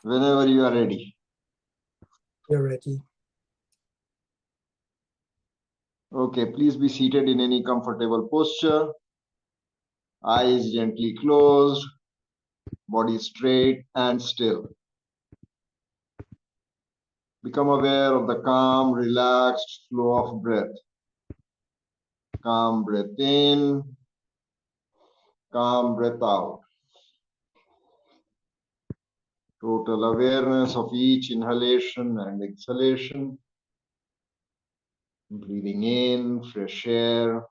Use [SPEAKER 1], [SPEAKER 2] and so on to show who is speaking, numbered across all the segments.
[SPEAKER 1] Whenever you are ready.
[SPEAKER 2] You're ready.
[SPEAKER 1] Okay, please be seated in any comfortable posture. Eyes gently closed, body straight and still. Become aware of the calm, relaxed flow of breath. Calm breath in, calm breath out. Total awareness of each inhalation and exhalation. Breathing in, fresh air.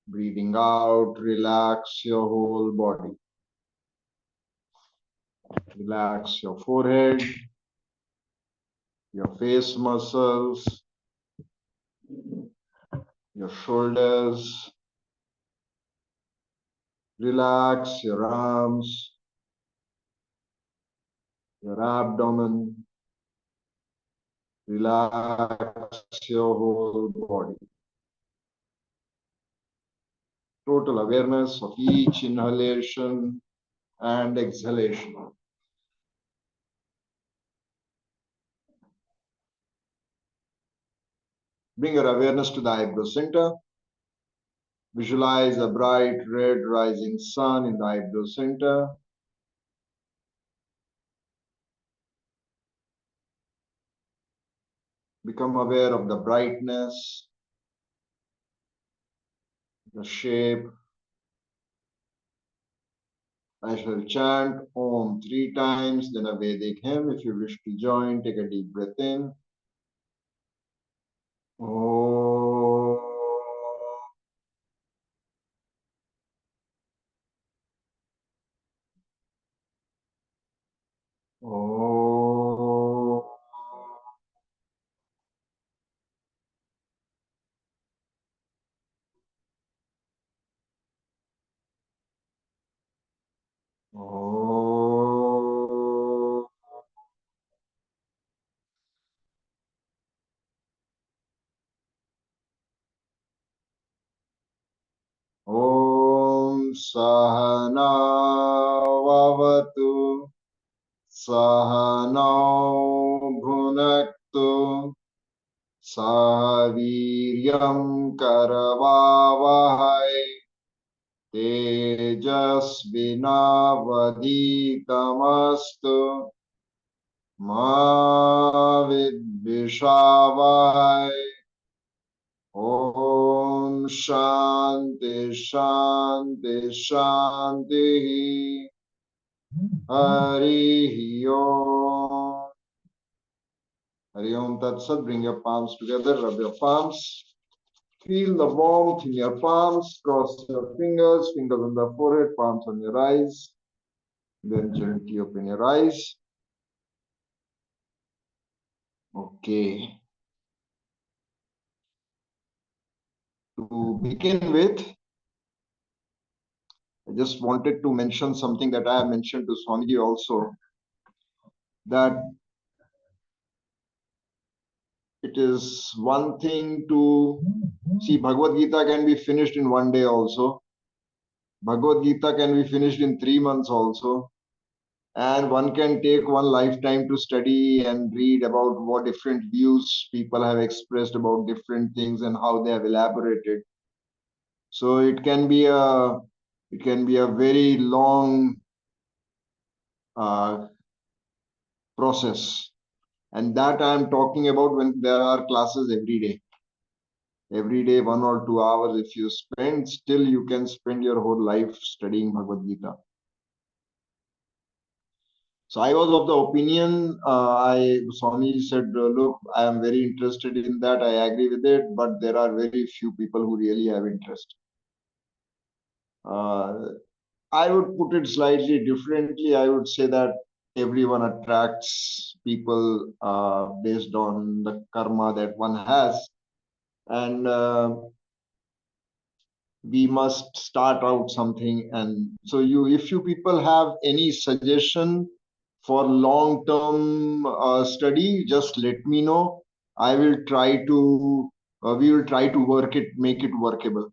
[SPEAKER 1] Breathing out, relax your whole body. Relax your forehead, your face muscles, your shoulders. Relax your arms, your abdomen. Relax your whole body. Total awareness of each inhalation and exhalation. Bring your awareness to the eyebrow center. Visualize a bright red rising sun in the eyebrow center. Become aware of the brightness, the shape. I shall chant Om 3 times, then a Vedic hymn. If you wish to join, take a deep breath in. Om. Om. Om. Om Sahana Vavatu Sahana Bhunaktu Sahaviryam Karavavahai Tejasvinavaditamastu Ma Vidvishavahai. Om Shanti Shanti Shanti Hari Om. Hari Om Tat Sat. Bring your palms together, rub your palms. Feel the warmth in your palms, cross your fingers, fingers on the forehead, palms on your eyes. Then gently open your eyes. Okay. To begin with, I just wanted to mention something that I have mentioned to Swamiji also, that it is one thing to see Bhagavad Gita can be finished in one day also. Bhagavad Gita can be finished in 3 months also. And one can take one lifetime to study and read about what different views people have expressed about different things and how they have elaborated. So it can be a very long process, and that I am talking about when there are classes every day. Every day 1 or 2 hours if you spend, still you can spend your whole life studying Bhagavad Gita. So I was of the opinion, Swami said, look, I am very interested in that. I agree with it, but there are very few people who really have interest. I would put it slightly differently. I would say that everyone attracts people based on the karma that one has. And we must start out something. And so if you people have any suggestion for long term study, just let me know. I will try to we will try to make it workable.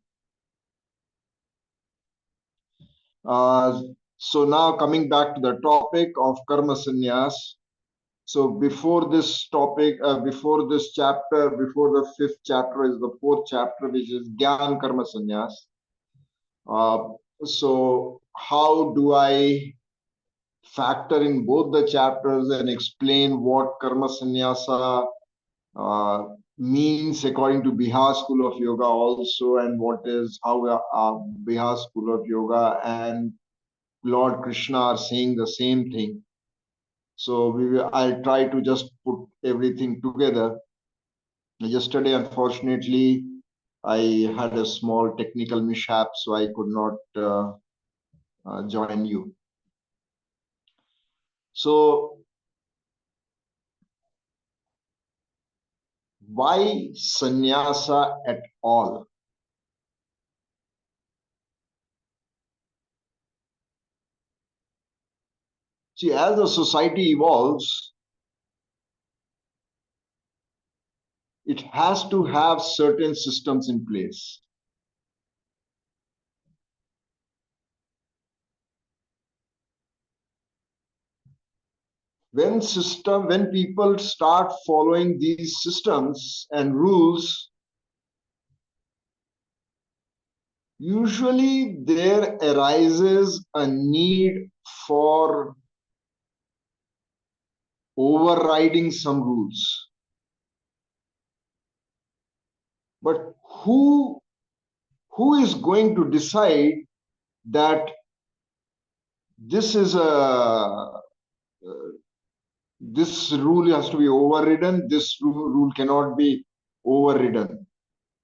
[SPEAKER 1] So now coming back to the topic of karma sannyas. So before this topic, before this chapter, before the fifth chapter is the fourth chapter, which is Gyan Karma Sannyas. So how do I factor in both the chapters and explain what karma sannyasa means according to Bihar School of Yoga also, and what is how Bihar School of Yoga and Lord Krishna are saying the same thing. So I'll try to just put everything together. Yesterday, unfortunately, I had a small technical mishap, so I could not join you. So why sannyasa at all? See, as the society evolves, it has to have certain systems in place. When people start following these systems and rules, usually there arises a need for overriding some rules. But who is going to decide that this is this rule has to be overridden, this rule cannot be overridden?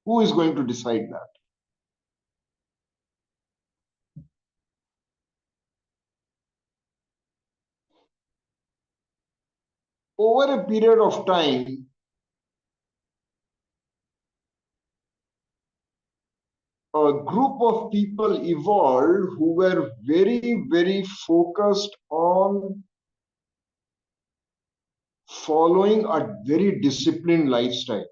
[SPEAKER 1] Who is going to decide that? Over a period of time, a group of people evolved who were very, very focused on following a very disciplined lifestyle.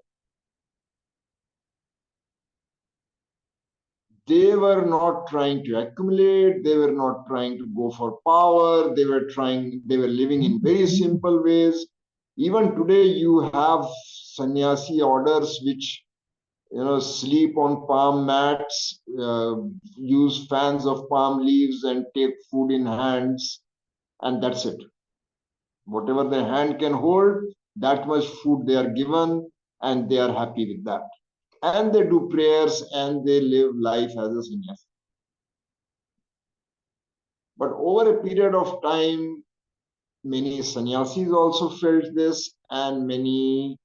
[SPEAKER 1] They were not trying to accumulate, they were not trying to go for power, they were living in very simple ways. Even today, you have sannyasi orders which sleep on palm mats, use fans of palm leaves, and take food in hands, and that's it. Whatever their hand can hold, that much food they are given, and they are happy with that. And they do prayers and they live life as a sannyasi. But over a period of time, many sannyasis also felt this, and many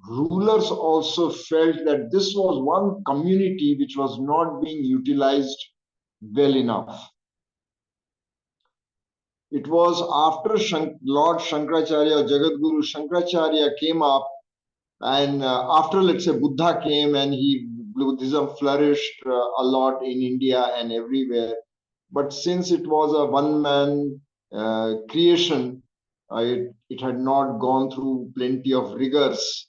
[SPEAKER 1] rulers also felt that this was one community which was not being utilized well enough. It was after Lord Shankaracharya, Jagadguru Shankaracharya came up, and after, let's say, Buddha came and Buddhism flourished a lot in India and everywhere. But since it was a one-man creation, it had not gone through plenty of rigors.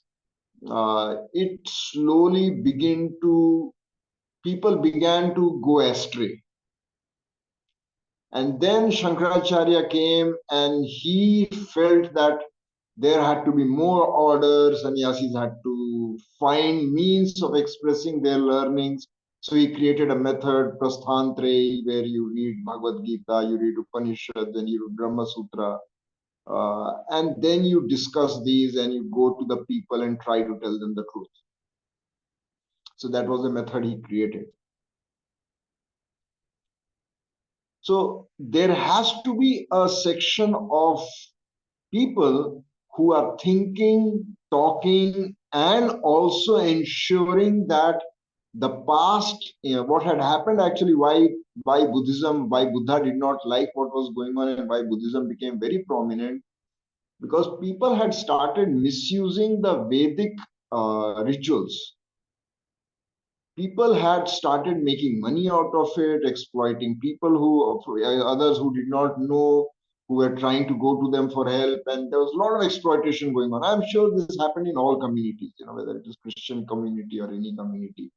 [SPEAKER 1] It slowly people began to go astray. And then Shankaracharya came and he felt that there had to be more order. Sannyasis had to find means of expressing their learnings. So he created a method, Prasthantre, where you read Bhagavad Gita, you read Upanishad, then you read Brahma Sutra. And then you discuss these and you go to the people and try to tell them the truth. So that was the method he created. So there has to be a section of people who are thinking, talking, and also ensuring that the past, what had happened actually, why Buddha did not like what was going on and why Buddhism became very prominent, because people had started misusing the Vedic rituals. People had started making money out of it, exploiting people others who did not know, who were trying to go to them for help, and there was a lot of exploitation going on. I'm sure this happened in all communities, whether it is Christian community or any community.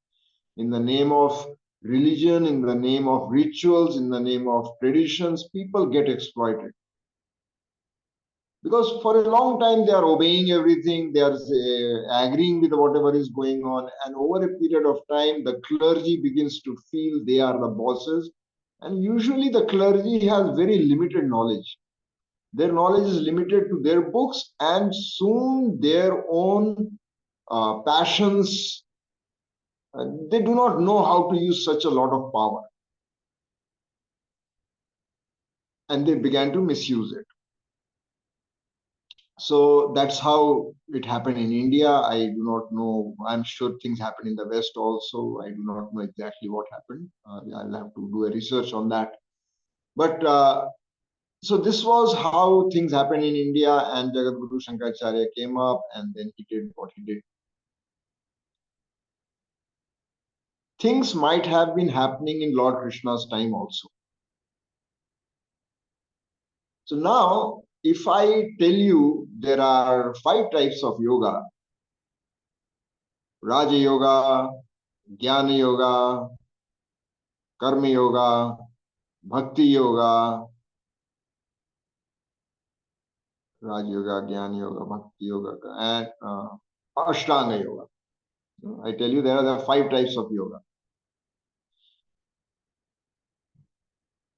[SPEAKER 1] In the name of religion, in the name of rituals, in the name of traditions, people get exploited. Because for a long time they are obeying everything, they are agreeing with whatever is going on, and over a period of time the clergy begins to feel they are the bosses, and usually the clergy has very limited knowledge. Their knowledge is limited to their books, and soon their own passions, they do not know how to use such a lot of power, and they began to misuse it. So that's how it happened in India. I do not know. I'm sure things happen in the West also. I do not know exactly what happened. I'll have to do a research on that. But so this was how things happened in India, and Jagadguru Shankaracharya came up, and then he did what he did. Things might have been happening in Lord Krishna's time also. So now, if I tell you there are 5 types of yoga: Raja Yoga, Jnana Yoga, Karma Yoga, Bhakti Yoga, Raj Yoga, Jnana Yoga, Bhakti Yoga, and Ashtanga Yoga. I tell you there are 5 types of yoga.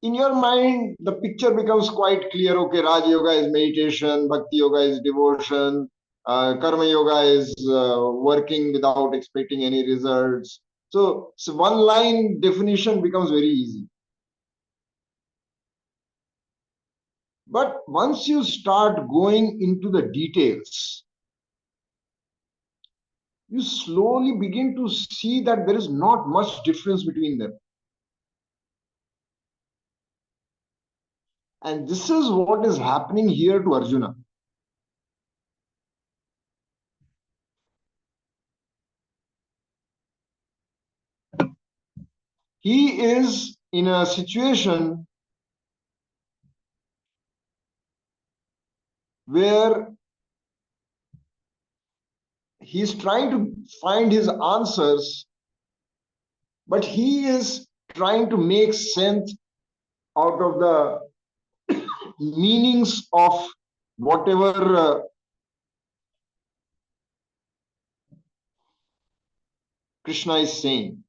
[SPEAKER 1] In your mind, the picture becomes quite clear. Okay, Raj Yoga is meditation, Bhakti Yoga is devotion, Karma Yoga is working without expecting any results. So one line definition becomes very easy. But once you start going into the details, you slowly begin to see that there is not much difference between them. And this is what is happening here to Arjuna. He is in a situation where he's trying to find his answers, but he is trying to make sense out of the meanings of whatever Krishna is saying.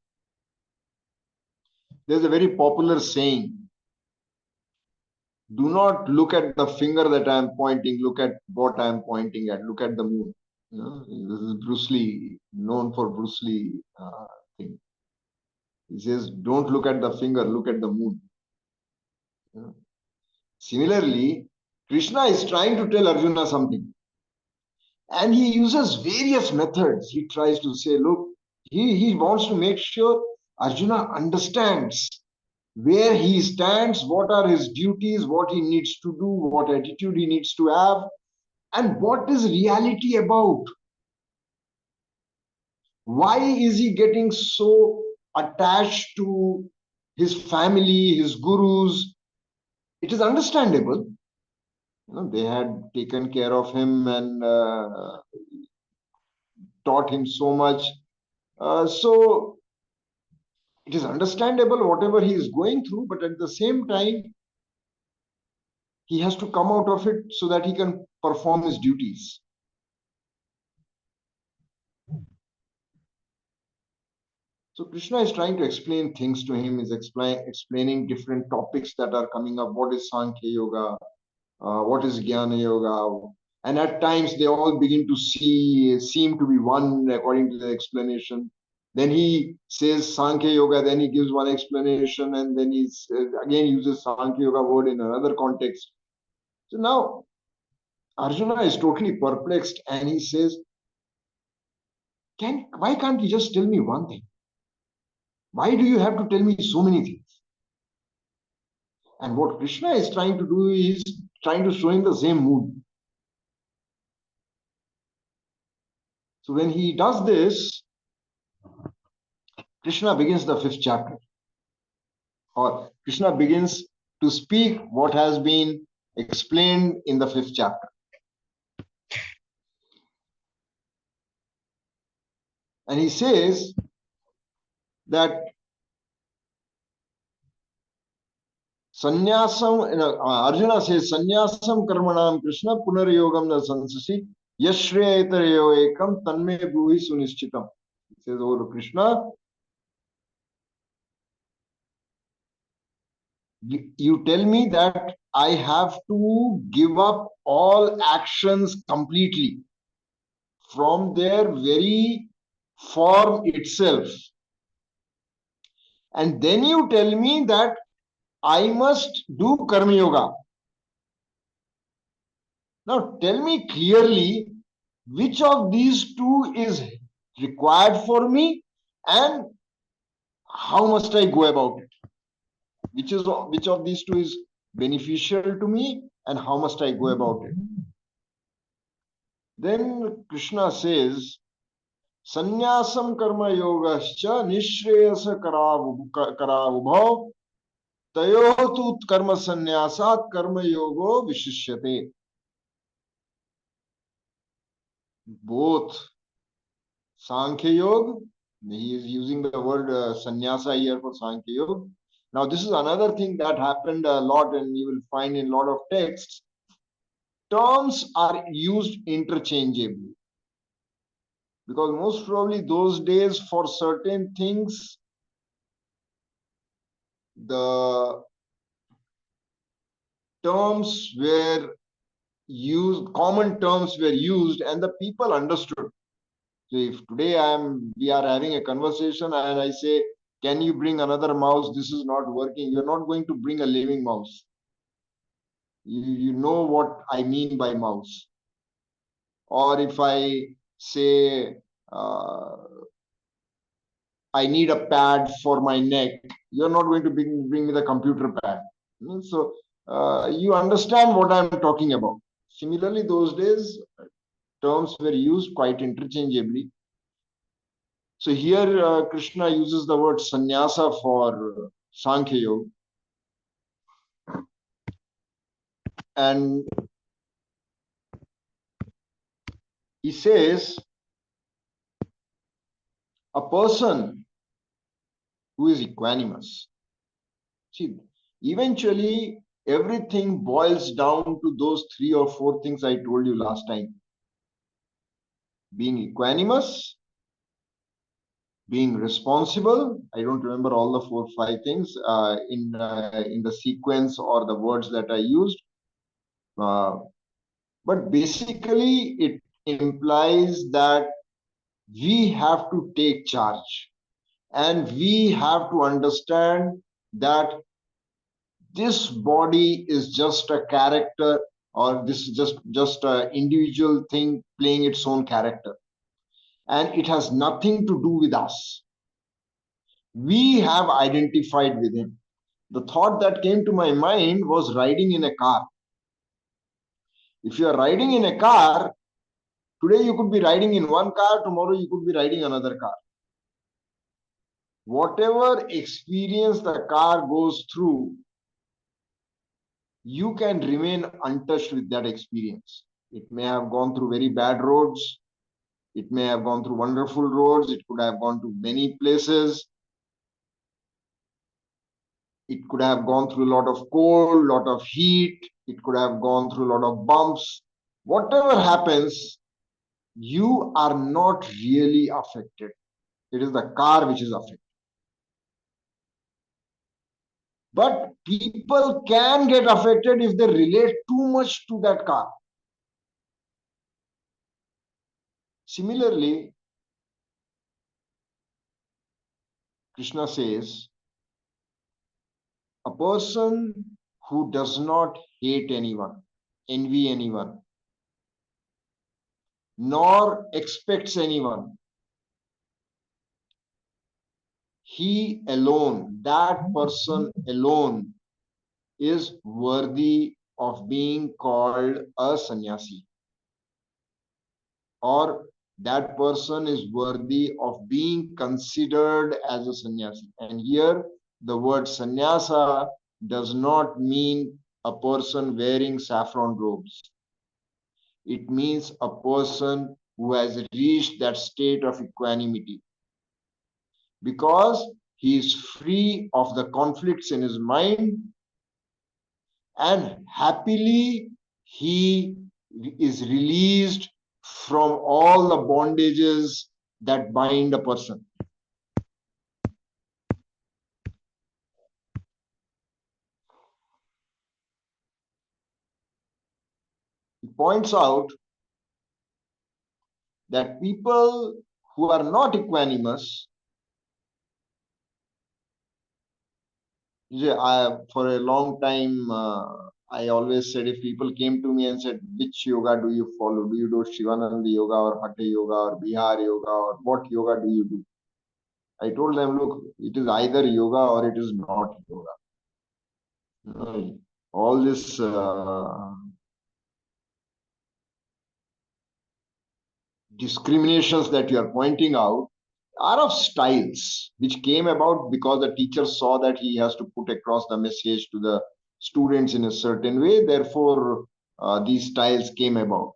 [SPEAKER 1] There's a very popular saying: do not look at the finger that I am pointing, look at what I am pointing at, look at the moon. You know, this is Bruce Lee, known for Bruce Lee thing. He says, don't look at the finger, look at the moon. You know? Similarly, Krishna is trying to tell Arjuna something. And he uses various methods. He tries to say, look, he wants to make sure Arjuna understands where he stands, what are his duties, what he needs to do, what attitude he needs to have, and what is reality about. Why is he getting so attached to his family, his gurus? It is understandable. You know, they had taken care of him and taught him so much. So it is understandable whatever he is going through, but at the same time, he has to come out of it so that he can perform his duties. So Krishna is trying to explain things to him, is explaining different topics that are coming up. What is Sankhya Yoga? What is Jnana Yoga? And at times they all begin to seem to be one according to the explanation. Then he says Sankhya Yoga, then he gives one explanation, and then he again uses Sankhya Yoga word in another context. So now Arjuna is totally perplexed, and he says, why can't you just tell me one thing? Why do you have to tell me so many things? And what Krishna is trying to do is trying to show him the same mood. So when he does this, Krishna begins the 5th chapter, or Krishna begins to speak what has been explained in the 5th chapter. And he says that Sannyasam, Arjuna says, Sannyasam karmanam Krishna punaryogam na sansasi yashreyatarayo ekam tanme bhuhi sunischitam. He says, oh Krishna, you tell me that I have to give up all actions completely from their very form itself. And then you tell me that I must do karma yoga. Now tell me clearly which of these two is required for me and how must I go about it? Which of these two is beneficial to me and how must I go about it? Then Krishna says, Sannyasam karma yogascha nishreyasa karavubhav tayoh tu karma sannyasat karma yogo vishishyate. Both Sankhya Yoga, he is using the word sannyasa here for Sankhya Yoga. Now, this is another thing that happened a lot, and you will find in a lot of texts. Terms are used interchangeably because most probably those days for certain things, the terms were used, common terms were used, and the people understood. So if today we are having a conversation and I say, can you bring another mouse? This is not working. You're not going to bring a living mouse. You know what I mean by mouse. Or if I say, I need a pad for my neck, you're not going to bring me the computer pad. So you understand what I'm talking about. Similarly, those days, terms were used quite interchangeably. So here Krishna uses the word sannyasa for Sankhya Yoga. And he says, a person who is equanimous. See, eventually everything boils down to those 3 or 4 things I told you last time. Being equanimous, being responsible. I don't remember all the 4 or 5 things in the sequence or the words that I used. But basically, it implies that we have to take charge and we have to understand that this body is just a character, or this is just an individual thing playing its own character, and it has nothing to do with us. We have identified with him. The thought that came to my mind was riding in a car. If you are riding in a car, today you could be riding in one car, tomorrow you could be riding another car. Whatever experience the car goes through, you can remain untouched with that experience. It may have gone through very bad roads. It may have gone through wonderful roads. It could have gone to many places. It could have gone through a lot of cold, a lot of heat. It could have gone through a lot of bumps. Whatever happens, you are not really affected. It is the car which is affected. But people can get affected if they relate too much to that car. Similarly, Krishna says, a person who does not hate anyone, envy anyone, nor expects anyone, he alone, that person alone, is worthy of being called a sannyasi, or that person is worthy of being considered as a sannyasi. And here the word sannyasa does not mean a person wearing saffron robes. It means a person who has reached that state of equanimity, because he is free of the conflicts in his mind and happily he is released from all the bondages that bind a person. He points out that people who are not equanimous, for a long time, I always said, if people came to me and said, which yoga do you follow? Do you do Shivananda yoga or Hatha yoga or Bihar yoga, or what yoga do you do? I told them, look, it is either yoga or it is not yoga. All this discriminations that you are pointing out are of styles which came about because the teacher saw that he has to put across the message to the students in a certain way. Therefore, these styles came about.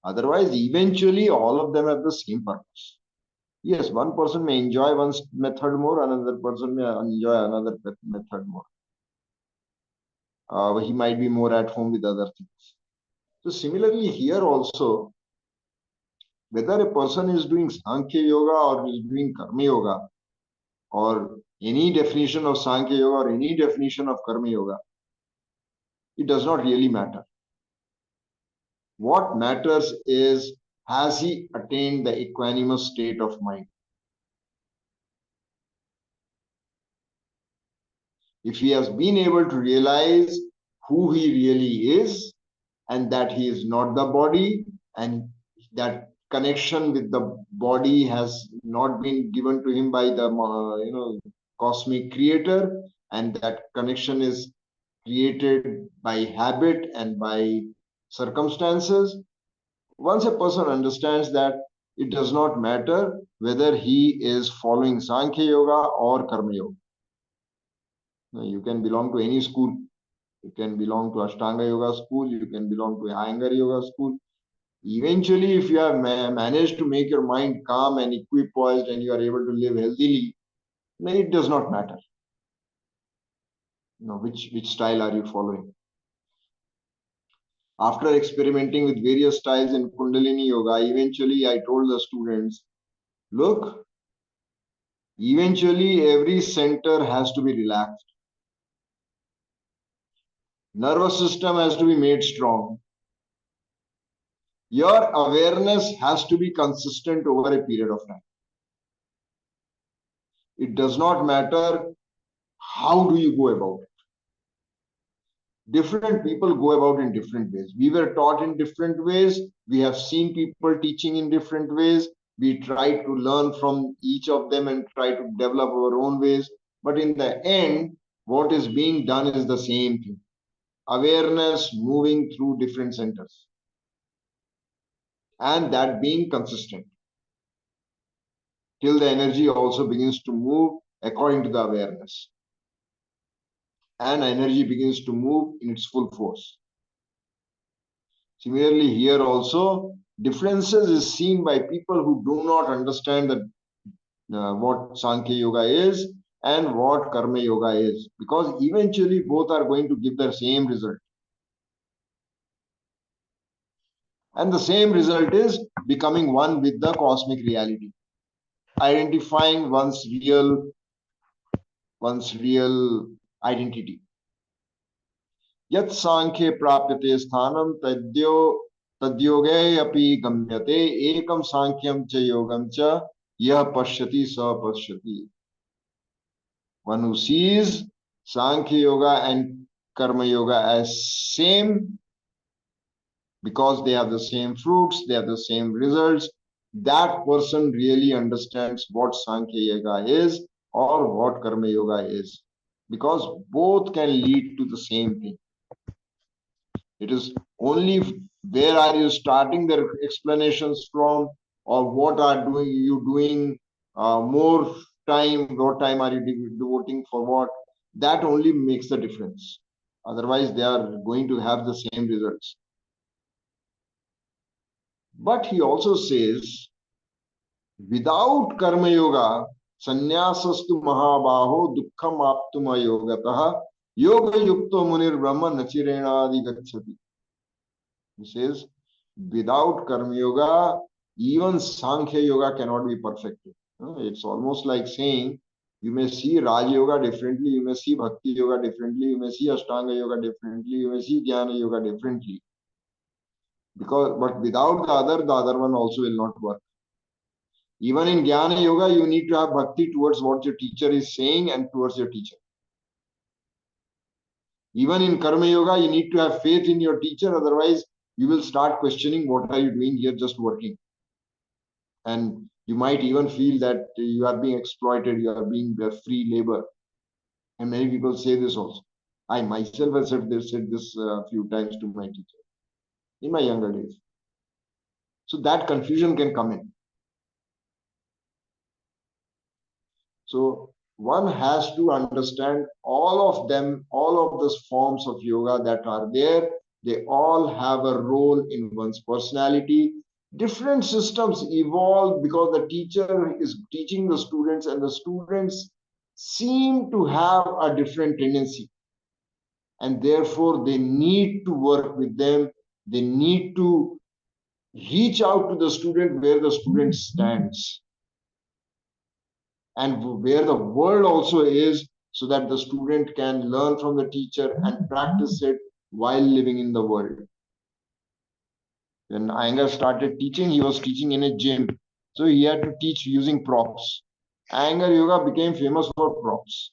[SPEAKER 1] Otherwise, eventually, all of them have the same purpose. Yes, one person may enjoy one method more, another person may enjoy another method more. He might be more at home with other things. So, similarly, here also, whether a person is doing Sankhya Yoga or is doing Karma Yoga, or any definition of Sankhya Yoga or any definition of Karma Yoga, it does not really matter. What matters is, has he attained the equanimous state of mind? If he has been able to realize who he really is, and that he is not the body, and that connection with the body has not been given to him by the cosmic creator, and that connection is created by habit and by circumstances. Once a person understands that, it does not matter whether he is following Sankhya Yoga or Karma Yoga. You can belong to any school. You can belong to Ashtanga Yoga school. You can belong to Iyengar Yoga school. Eventually, if you have managed to make your mind calm and equipoised and you are able to live healthily, then it does not matter. Which style are you following? After experimenting with various styles in Kundalini Yoga, eventually I told the students, look, eventually every center has to be relaxed. Nervous system has to be made strong. Your awareness has to be consistent over a period of time. It does not matter how do you go about it. Different people go about in different ways. We were taught in different ways. We have seen people teaching in different ways. We try to learn from each of them and try to develop our own ways. But in the end, what is being done is the same thing. Awareness moving through different centers. And that being consistent. Till the energy also begins to move according to the awareness. And energy begins to move in its full force. Similarly, here also, differences is seen by people who do not understand that what Sankhya Yoga is and what Karma Yoga is, because eventually both are going to give the same result. And the same result is becoming one with the cosmic reality, identifying one's real identity. Yat Sankhye prapyate sthanam tadyoge api gamyate ekam Sankhyam cha yogam cha yah pashyati sa pashyati. One who sees Sankhya Yoga and Karma Yoga as same because they have the same fruits, they have the same results, that person really understands what Sankhya Yoga is or what Karma Yoga is, because both can lead to the same thing. It is only where are you starting their explanations from, or what are you doing more time, what time are you devoting for what, that only makes the difference. Otherwise, they are going to have the same results. But he also says, without Karma Yoga, Sannyasastu Mahabaho Dukkham Aptuma Yogatah Yoga yukto munir brahma nachirenadi gacchati. He says, without karma yoga, even Sankhya yoga cannot be perfected. It's almost like saying you may see Raj yoga differently, you may see Bhakti yoga differently, you may see Ashtanga yoga differently, you may see Jnana yoga differently. But without the other one also will not work. Even in Jnana yoga, you need to have bhakti towards what your teacher is saying and towards your teacher. Even in Karma yoga, you need to have faith in your teacher, otherwise you will start questioning what are you doing here just working. And you might even feel that you are being exploited, you are being free labor. And many people say this also. I myself have said this a few times to my teacher in my younger days. So that confusion can come in. So one has to understand all of them, all of those forms of yoga that are there. They all have a role in one's personality. Different systems evolve because the teacher is teaching the students, and the students seem to have a different tendency. And therefore, they need to work with them. They need to reach out to the student where the student stands and where the world also is, so that the student can learn from the teacher and practice it while living in the world. When Iyengar started teaching, he was teaching in a gym. So he had to teach using props. Iyengar Yoga became famous for props.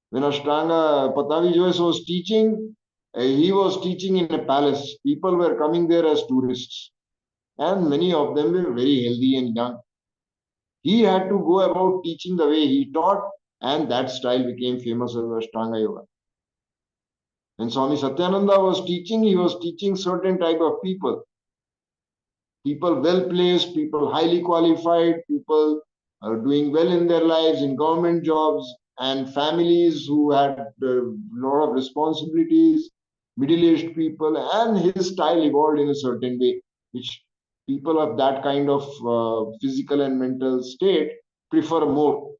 [SPEAKER 1] When Ashtanga Patavi Joyce was teaching, he was teaching in a palace. People were coming there as tourists. And many of them were very healthy and young. He had to go about teaching the way he taught, and that style became famous as Ashtanga Yoga. When Swami Satyananda was teaching, he was teaching certain type of people well placed, people highly qualified, people doing well in their lives in government jobs, and families who had a lot of responsibilities, middle aged people, and his style evolved in a certain way, which people of that kind of physical and mental state prefer more.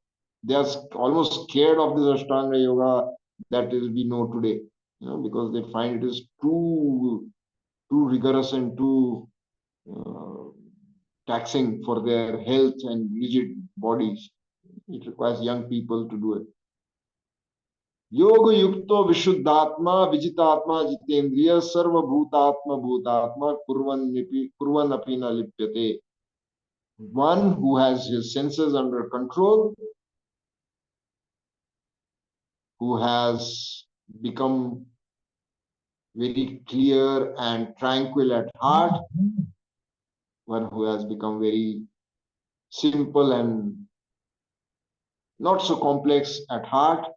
[SPEAKER 1] They are almost scared of this Ashtanga yoga that is we know today, because they find it is too rigorous and too uh, taxing for their health and rigid bodies. It requires young people to do it. Yoga yukto vishuddhatma vijitatma jitendriya sarvabhutatma bhutatma kurvan apina lipyate. One who has his senses under control, who has become very clear and tranquil at heart, one who has become very simple and not so complex at heart,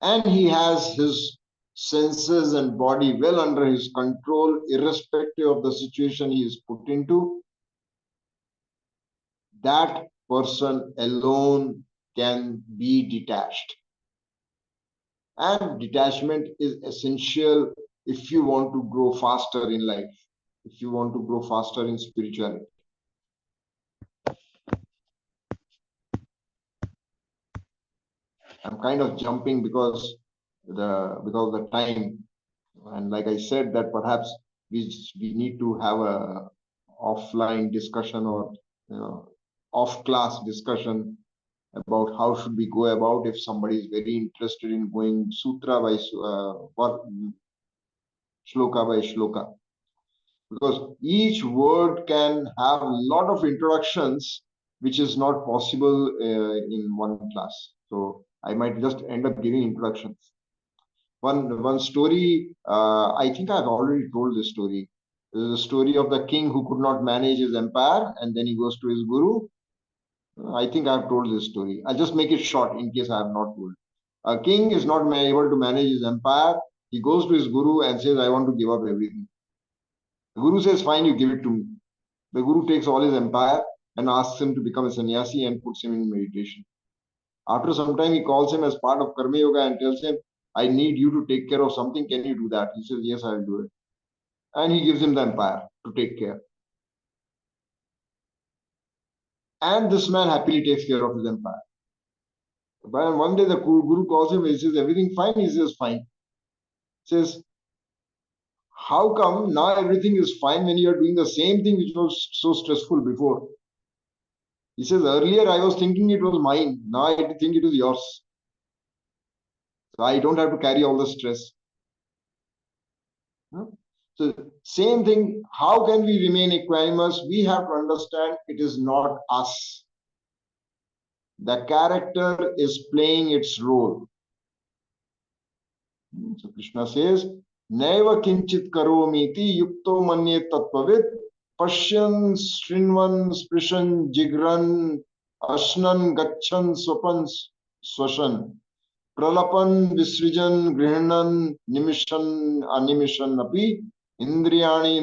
[SPEAKER 1] and he has his senses and body well under his control, irrespective of the situation he is put into, that person alone can be detached. And detachment is essential if you want to grow faster in life, if you want to grow faster in spirituality. I'm kind of jumping because the time, and like I said, that perhaps we need to have a offline discussion, or off class discussion about how should we go about if somebody is very interested in going sutra by shloka by shloka, because each word can have a lot of introductions which is not possible in one class. So I might just end up giving introductions. One story, I think I've already told this story. This is a story of the king who could not manage his empire, and then he goes to his guru. I think I've told this story. I'll just make it short in case I have not told. A king is not able to manage his empire. He goes to his guru and says, I want to give up everything. The guru says, fine, you give it to me. The guru takes all his empire and asks him to become a sannyasi and puts him in meditation. After some time, he calls him as part of Karma Yoga and tells him, I need you to take care of something. Can you do that? He says, yes, I'll do it. And he gives him the empire to take care. And this man happily takes care of his empire. But one day the Guru calls him, he says, everything fine? He says, fine. He says, how come now everything is fine when you are doing the same thing which was so stressful before? He says, earlier I was thinking it was mine. Now I think it is yours. So I don't have to carry all the stress. So same thing, how can we remain equanimous? We have to understand it is not us. The character is playing its role. So Krishna says, Naiva kinchit karomiti yukto manye tattvavid pashyan shrinvan sprishan jigran ashnan gachan swapan swashan pralapan visrijan grihanan nimishan animishan api indriyani